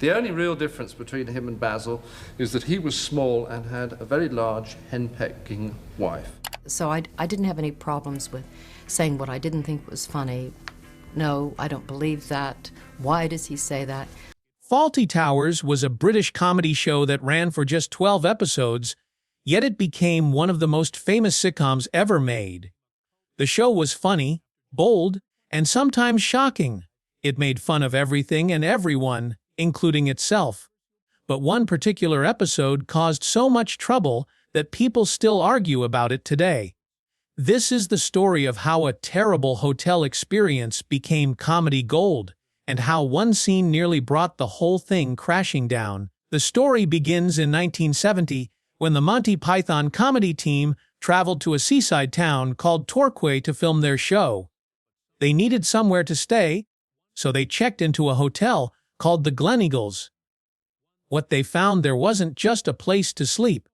The only real difference between him and Basil is that he was small and had a very large henpecking wife. So I didn't have any problems with saying what I didn't think was funny. No, I don't believe that. Why does he say that? Fawlty Towers was a British comedy show that ran for just 12 episodes, yet it became one of the most famous sitcoms ever made. The show was funny, bold, and sometimes shocking. It made fun of everything and everyone, including itself. But one particular episode caused so much trouble that people still argue about it today. This is the story of how a terrible hotel experience became comedy gold, and how one scene nearly brought the whole thing crashing down. The story begins in 1970, when the Monty Python comedy team traveled to a seaside town called Torquay to film their show. They needed somewhere to stay, so they checked into a hotel called the Gleneagles. What they found there wasn't just a place to sleep.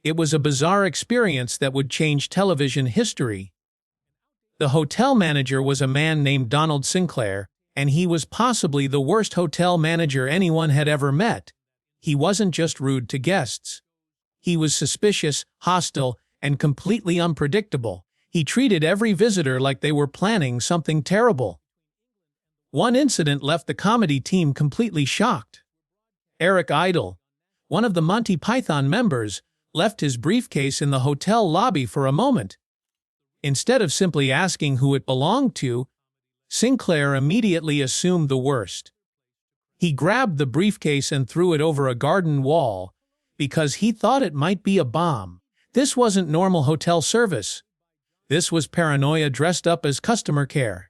It was a bizarre experience that would change television history. The hotel manager was a man named Donald Sinclair, and he was possibly the worst hotel manager anyone had ever met. He wasn't just rude to guests. He was suspicious, hostile, and completely unpredictable. He treated every visitor like they were planning something terrible. One incident left the comedy team completely shocked. Eric Idle, one of the Monty Python members, left his briefcase in the hotel lobby for a moment. Instead of simply asking who it belonged to, Sinclair immediately assumed the worst. He grabbed the briefcase and threw it over a garden wall because he thought it might be a bomb. This wasn't normal hotel service. This was paranoia dressed up as customer care.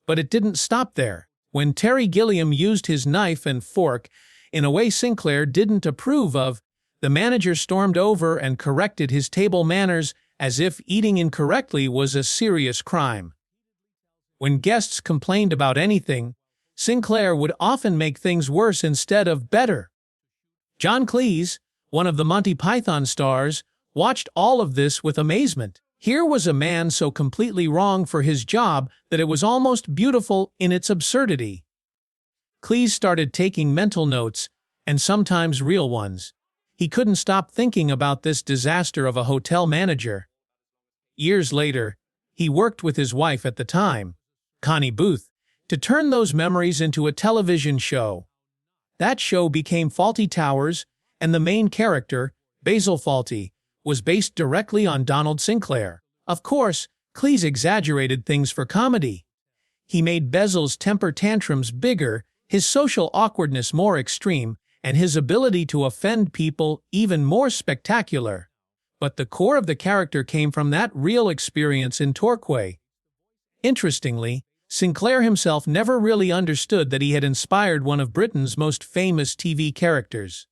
But it didn't stop there. When Terry Gilliam used his knife and fork in a way Sinclair didn't approve of, the manager stormed over and corrected his table manners as if eating incorrectly was a serious crime. When guests complained about anything, Sinclair would often make things worse instead of better. John Cleese, one of the Monty Python stars, watched all of this with amazement. Here was a man so completely wrong for his job that it was almost beautiful in its absurdity. Cleese started taking mental notes, and sometimes real ones. He couldn't stop thinking about this disaster of a hotel manager. Years later, he worked with his wife at the time, Connie Booth, to turn those memories into a television show. That show became Fawlty Towers, and the main character, Basil Fawlty, was based directly on Donald Sinclair. Of course, Cleese exaggerated things for comedy. He made Basil's temper tantrums bigger, his social awkwardness more extreme, and his ability to offend people even more spectacular. But the core of the character came from that real experience in Torquay. Interestingly, Sinclair himself never really understood that he had inspired one of Britain's most famous TV characters.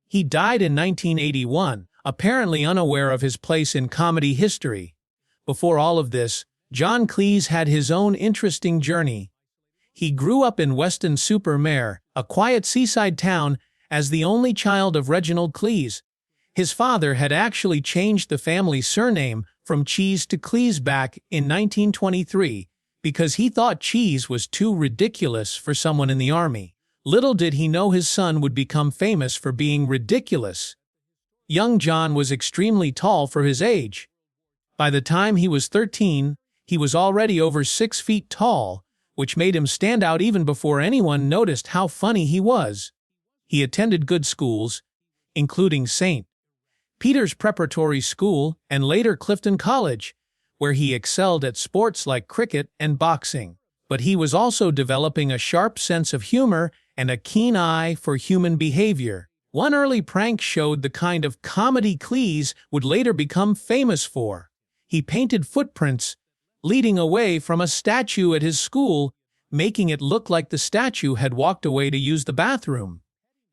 He died in 1981, apparently unaware of his place in comedy history. Before all of this, John Cleese had his own interesting journey. He grew up in Weston-super-Mare, a quiet seaside town, as the only child of Reginald Cleese. His father had actually changed the family surname from Cheese to Cleese back in 1923 because he thought cheese was too ridiculous for someone in the army. Little did he know his son would become famous for being ridiculous. Young John was extremely tall for his age. By the time he was 13, he was already over 6 feet tall, which made him stand out even before anyone noticed how funny he was. He attended good schools, including St. Peter's Preparatory School and later Clifton College, where he excelled at sports like cricket and boxing. But he was also developing a sharp sense of humor and a keen eye for human behavior. One early prank showed the kind of comedy Cleese would later become famous for. He painted footprints leading away from a statue at his school, making it look like the statue had walked away to use the bathroom.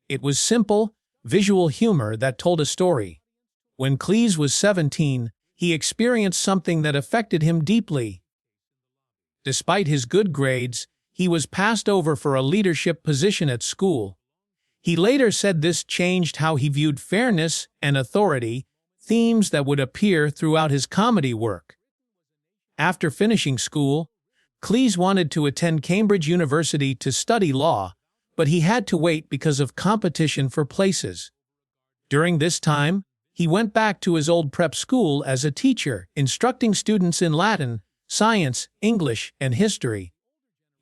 It was simple, visual humor that told a story. When Cleese was 17, he experienced something that affected him deeply. Despite his good grades, he was passed over for a leadership position at school. He later said this changed how he viewed fairness and authority, themes that would appear throughout his comedy work. After finishing school, Cleese wanted to attend Cambridge University to study law, but he had to wait because of competition for places. During this time, he went back to his old prep school as a teacher, instructing students in Latin, science, English, and history.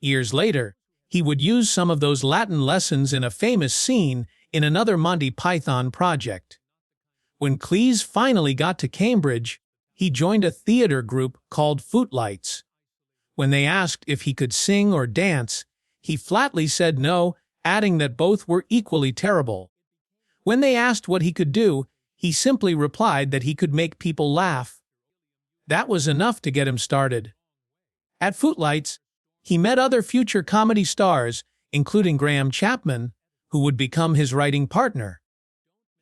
Years later, he would use some of those Latin lessons in a famous scene in another Monty Python project. When Cleese finally got to Cambridge, he joined a theater group called Footlights. When they asked if he could sing or dance, he flatly said no, adding that both were equally terrible. When they asked what he could do, he simply replied that he could make people laugh. That was enough to get him started. At Footlights, he met other future comedy stars, including Graham Chapman, who would become his writing partner.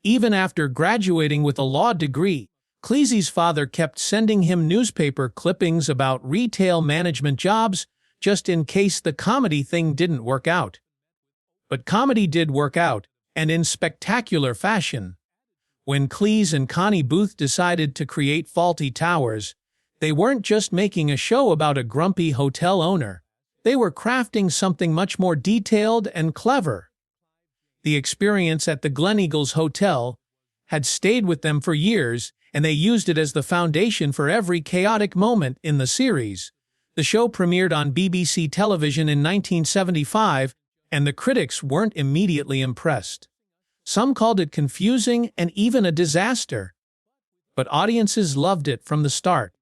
Even after graduating with a law degree, Cleese's father kept sending him newspaper clippings about retail management jobs just in case the comedy thing didn't work out. But comedy did work out, and in spectacular fashion. When Cleese and Connie Booth decided to create Fawlty Towers, they weren't just making a show about a grumpy hotel owner. They were crafting something much more detailed and clever. The experience at the Gleneagles Hotel had stayed with them for years, and they used it as the foundation for every chaotic moment in the series. The show premiered on BBC television in 1975, and the critics weren't immediately impressed. Some called it confusing and even a disaster. But audiences loved it from the start.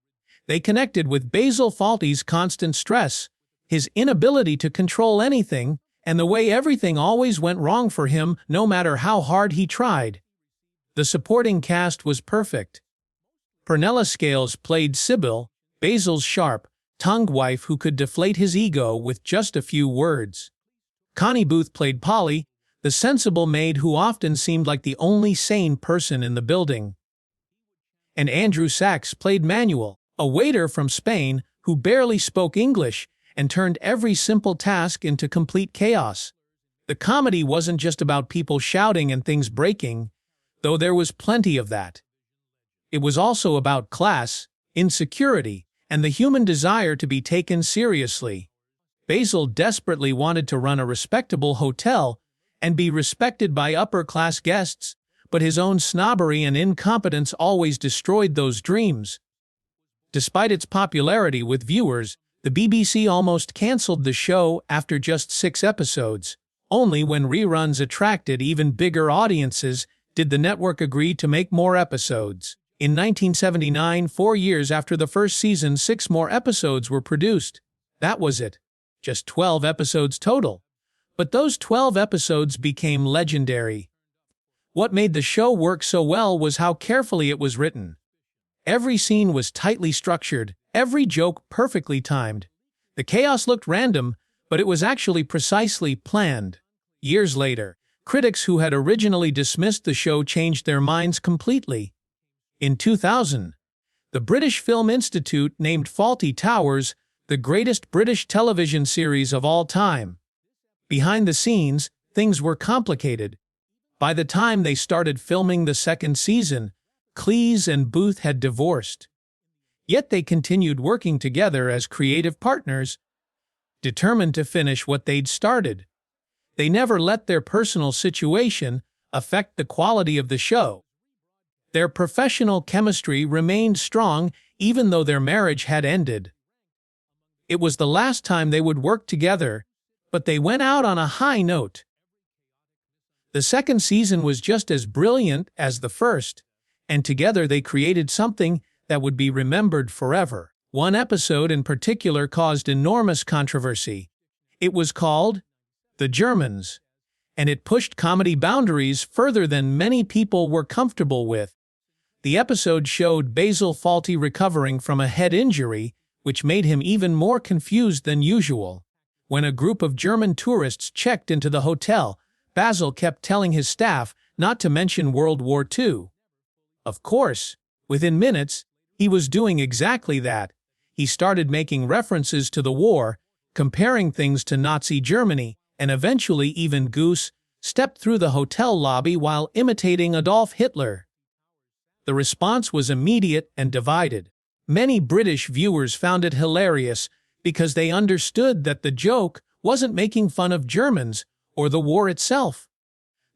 They connected with Basil Fawlty's constant stress, his inability to control anything, and the way everything always went wrong for him no matter how hard he tried. The supporting cast was perfect. Pernilla Scales played Sybil, Basil's sharp-tongued wife who could deflate his ego with just a few words. Connie Booth played Polly, the sensible maid who often seemed like the only sane person in the building. And Andrew Sachs played Manuel, a waiter from Spain who barely spoke English and turned every simple task into complete chaos. The comedy wasn't just about people shouting and things breaking, though there was plenty of that. It was also about class, insecurity, and the human desire to be taken seriously. Basil desperately wanted to run a respectable hotel and be respected by upper-class guests, but his own snobbery and incompetence always destroyed those dreams. Despite its popularity with viewers, the BBC almost cancelled the show after just 6 episodes. Only when reruns attracted even bigger audiences did the network agree to make more episodes. In 1979, 4 years after the first season, 6 more episodes were produced. That was it. Just 12 episodes total. But those 12 episodes became legendary. What made the show work so well was how carefully it was written. Every scene was tightly structured, every joke perfectly timed. The chaos looked random, but it was actually precisely planned. Years later, critics who had originally dismissed the show changed their minds completely. In 2000, the British Film Institute named Fawlty Towers the greatest British television series of all time. Behind the scenes, things were complicated. By the time they started filming the second season, Cleese and Booth had divorced. Yet they continued working together as creative partners, determined to finish what they'd started. They never let their personal situation affect the quality of the show. Their professional chemistry remained strong even though their marriage had ended. It was the last time they would work together, but they went out on a high note. The second season was just as brilliant as the first, and together they created something that would be remembered forever. One episode in particular caused enormous controversy. It was called The Germans, and it pushed comedy boundaries further than many people were comfortable with. The episode showed Basil Fawlty recovering from a head injury, which made him even more confused than usual. When a group of German tourists checked into the hotel, Basil kept telling his staff not to mention World War II. Of course, within minutes, he was doing exactly that. He started making references to the war, comparing things to Nazi Germany, and eventually even Goose stepped through the hotel lobby while imitating Adolf Hitler. The response was immediate and divided. Many British viewers found it hilarious because they understood that the joke wasn't making fun of Germans or the war itself.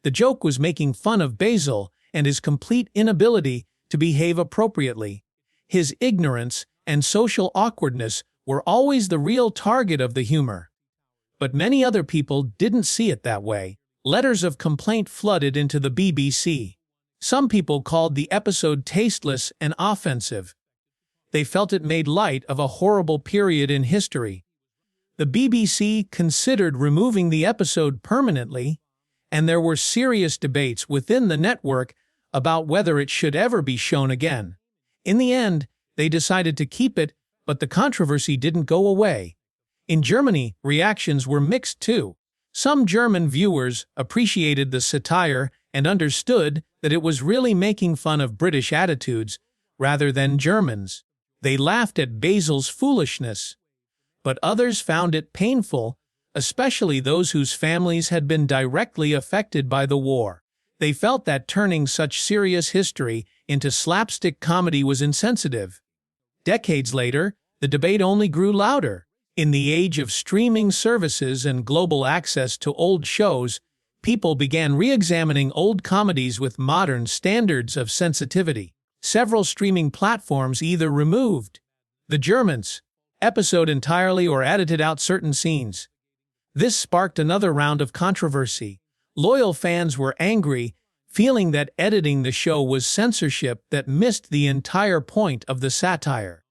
The joke was making fun of Basil and his complete inability to behave appropriately. His ignorance and social awkwardness were always the real target of the humor. But many other people didn't see it that way. Letters of complaint flooded into the BBC. Some people called the episode tasteless and offensive. They felt it made light of a horrible period in history. The BBC considered removing the episode permanently, and there were serious debates within the network about whether it should ever be shown again. In the end, they decided to keep it, but the controversy didn't go away. In Germany, reactions were mixed too. Some German viewers appreciated the satire and understood that it was really making fun of British attitudes rather than Germans. They laughed at Basil's foolishness. But others found it painful, especially those whose families had been directly affected by the war. They felt that turning such serious history into slapstick comedy was insensitive. Decades later, the debate only grew louder. In the age of streaming services and global access to old shows, people began re-examining old comedies with modern standards of sensitivity. Several streaming platforms either removed the Germans' episode entirely or edited out certain scenes. This sparked another round of controversy. Loyal fans were angry, feeling that editing the show was censorship that missed the entire point of the satire.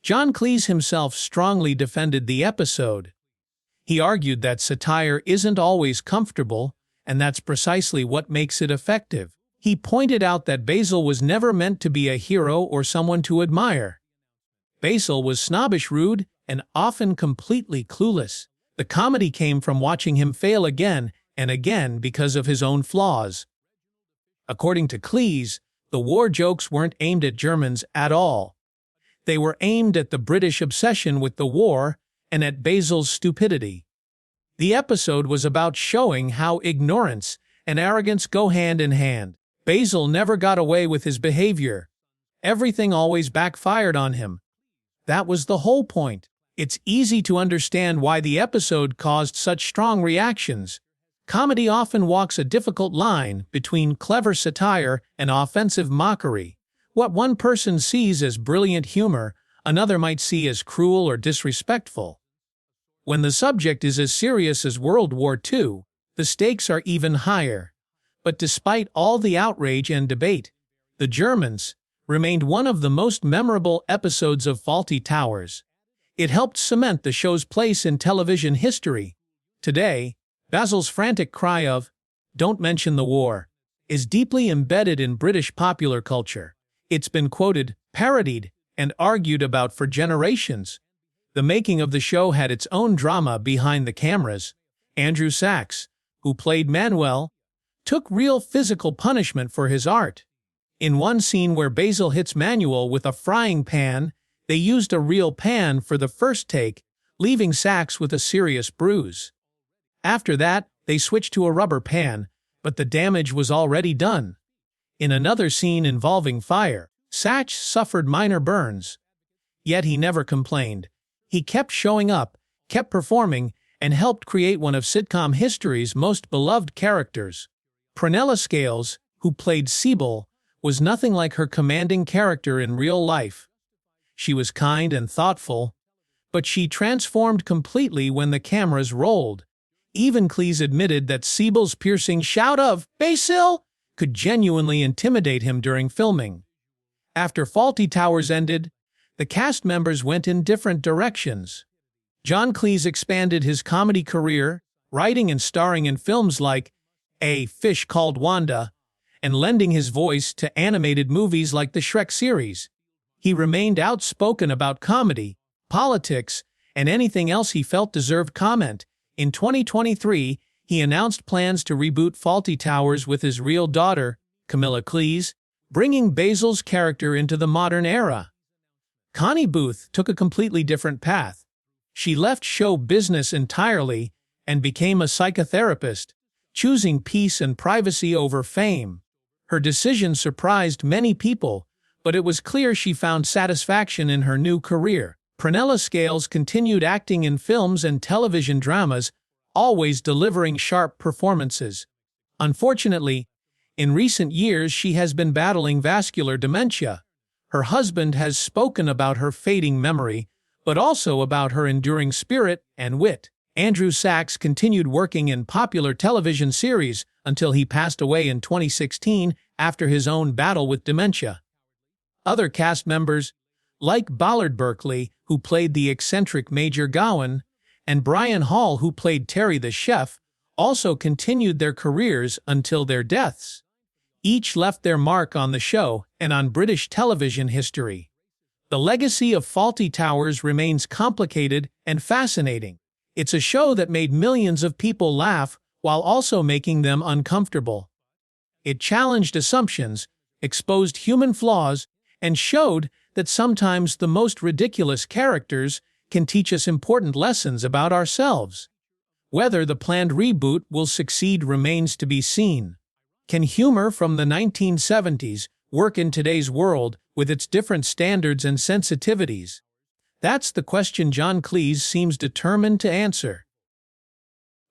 John Cleese himself strongly defended the episode. He argued that satire isn't always comfortable, and that's precisely what makes it effective. He pointed out that Basil was never meant to be a hero or someone to admire. Basil was snobbish, rude, and often completely clueless. The comedy came from watching him fail again and again because of his own flaws. According to Cleese, the war jokes weren't aimed at Germans at all. They were aimed at the British obsession with the war and at Basil's stupidity. The episode was about showing how ignorance and arrogance go hand in hand. Basil never got away with his behavior. Everything always backfired on him. That was the whole point. It's easy to understand why the episode caused such strong reactions. Comedy often walks a difficult line between clever satire and offensive mockery. What one person sees as brilliant humor, another might see as cruel or disrespectful. When the subject is as serious as World War II, the stakes are even higher. But despite all the outrage and debate, The Germans remained one of the most memorable episodes of Fawlty Towers. It helped cement the show's place in television history. Today, Basil's frantic cry of, "Don't mention the war," is deeply embedded in British popular culture. It's been quoted, parodied, and argued about for generations. The making of the show had its own drama behind the cameras. Andrew Sachs, who played Manuel, took real physical punishment for his art. In one scene where Basil hits Manuel with a frying pan, they used a real pan for the first take, leaving Sachs with a serious bruise. After that, they switched to a rubber pan, but the damage was already done. In another scene involving fire, Sachs suffered minor burns. Yet he never complained. He kept showing up, kept performing, and helped create one of sitcom history's most beloved characters. Prunella Scales, who played Sibyl, was nothing like her commanding character in real life. She was kind and thoughtful, but she transformed completely when the cameras rolled. Even Cleese admitted that Sibyl's piercing shout of "Basil!" could genuinely intimidate him during filming. After Fawlty Towers ended, the cast members went in different directions. John Cleese expanded his comedy career, writing and starring in films like A Fish Called Wanda, and lending his voice to animated movies like the Shrek series. He remained outspoken about comedy, politics, and anything else he felt deserved comment. In 2023, he announced plans to reboot Fawlty Towers with his real daughter, Camilla Cleese, bringing Basil's character into the modern era. Connie Booth took a completely different path. She left show business entirely and became a psychotherapist, choosing peace and privacy over fame. Her decision surprised many people, but it was clear she found satisfaction in her new career. Prunella Scales continued acting in films and television dramas, always delivering sharp performances. Unfortunately, in recent years she has been battling vascular dementia. Her husband has spoken about her fading memory, but also about her enduring spirit and wit. Andrew Sachs continued working in popular television series until he passed away in 2016 after his own battle with dementia. Other cast members, like Ballard Berkeley, who played the eccentric Major Gowan, and Brian Hall, who played Terry the chef, also continued their careers until their deaths. Each left their mark on the show and on British television history. The legacy of Fawlty Towers remains complicated and fascinating. It's a show that made millions of people laugh while also making them uncomfortable. It challenged assumptions, exposed human flaws, and showed that sometimes the most ridiculous characters can teach us important lessons about ourselves. Whether the planned reboot will succeed remains to be seen. Can humor from the 1970s work in today's world with its different standards and sensitivities? That's the question John Cleese seems determined to answer.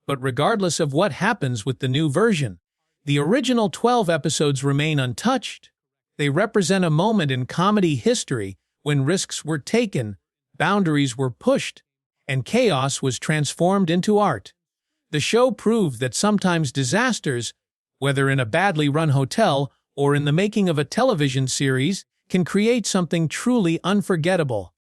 But regardless of what happens with the new version, the original 12 episodes remain untouched. They represent a moment in comedy history when risks were taken, boundaries were pushed, and chaos was transformed into art. The show proved that sometimes disasters, whether in a badly run hotel or in the making of a television series, can create something truly unforgettable.